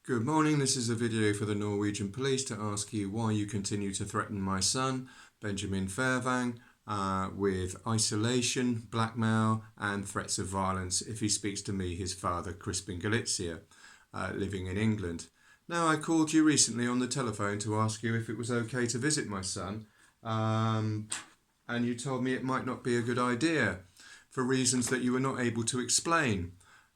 Good morning, this is a video for the Norwegian Police to ask you why you continue to threaten my son, Benjamin Fairvang, with isolation, blackmail and threats of violence if he speaks to me, his father, Crispin Galizia, living in England. Now, I called you recently on the telephone to ask you if it was okay to visit my son, and you told me it might not be a good idea for reasons that you were not able to explain.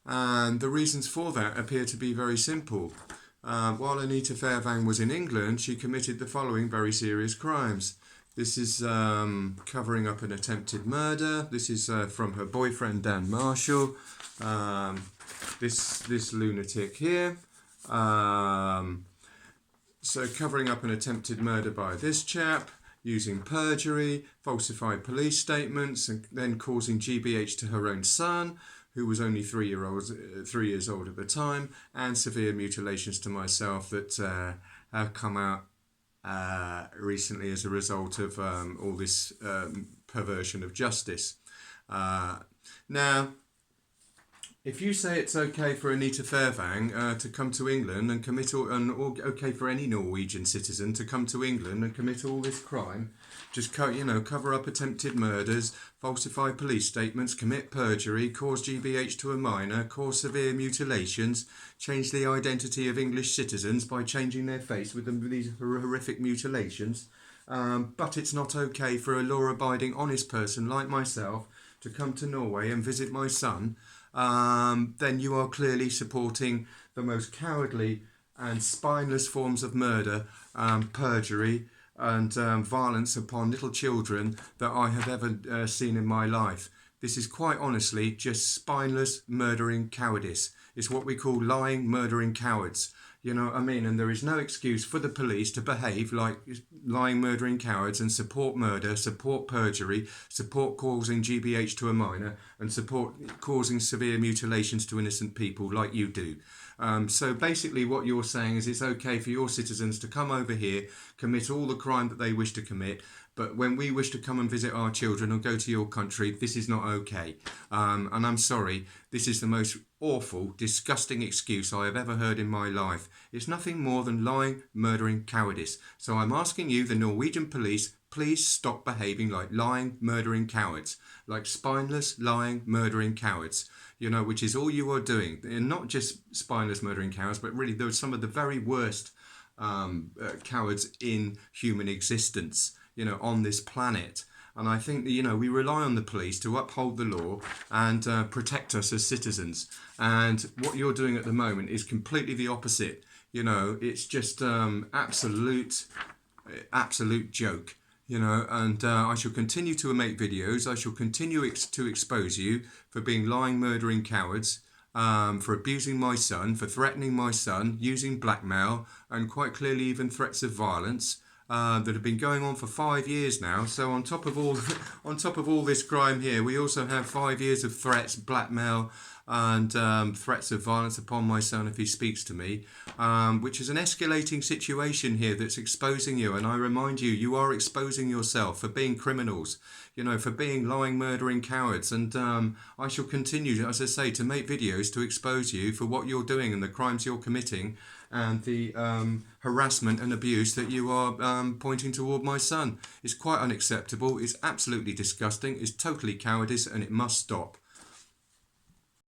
And the reasons for that appear to be very simple. While Anita Fairvang was in England, she committed the following very serious crimes. This is covering up an attempted murder. This is from her boyfriend Dan Marshall. This lunatic here. So covering up an attempted murder by this chap, using perjury, falsified police statements, and then causing GBH to her own son, who was only 3 years old at the time, and severe mutilations to myself that have come out recently as a result of all this perversion of justice. Now, if you say it's okay for Anita Fairvang to come to England and commit or okay for any Norwegian citizen to come to England and commit all this crime, just cover up attempted murders, falsify police statements, commit perjury, cause GBH to a minor, cause severe mutilations, change the identity of English citizens by changing their face with these horrific mutilations, but it's not okay for a law-abiding, honest person like myself to come to Norway and visit my son, then you are clearly supporting the most cowardly and spineless forms of murder, perjury and violence upon little children that I have ever seen in my life. This is quite honestly just spineless murdering cowardice. It's what we call lying murdering cowards. You know what I mean? And there is no excuse for the police to behave like lying murdering cowards and support murder, support perjury, support causing GBH to a minor, and support causing severe mutilations to innocent people like you do. So basically what you're saying is it's okay for your citizens to come over here, commit all the crime that they wish to commit, but when we wish to come and visit our children or go to your country, this is not okay. And I'm sorry, this is the most awful, disgusting excuse I have ever heard in my life. It's nothing more than lying, murdering cowardice. So I'm asking you, the Norwegian police, please stop behaving like lying, murdering cowards, like spineless, lying, murdering cowards, which is all you are doing. And not just spineless, murdering cowards, but really those some of the very worst cowards in human existence, on this planet. And I think that, we rely on the police to uphold the law and protect us as citizens. And what you're doing at the moment is completely the opposite. It's just absolute joke. And I shall continue to make videos. I shall continue to expose you for being lying, murdering cowards, for abusing my son, for threatening my son, using blackmail, and quite clearly even threats of violence. That have been going on for 5 years now. So on top of all this crime here, we also have 5 years of threats, blackmail, and threats of violence upon my son if he speaks to me, which is an escalating situation here that's exposing you. And I remind you, you are exposing yourself for being criminals, for being lying, murdering cowards. And I shall continue, as I say, to make videos to expose you for what you're doing and the crimes you're committing and the harassment and abuse that you are pointing toward my son. It's quite unacceptable. It's absolutely disgusting. It's totally cowardice, and it must stop.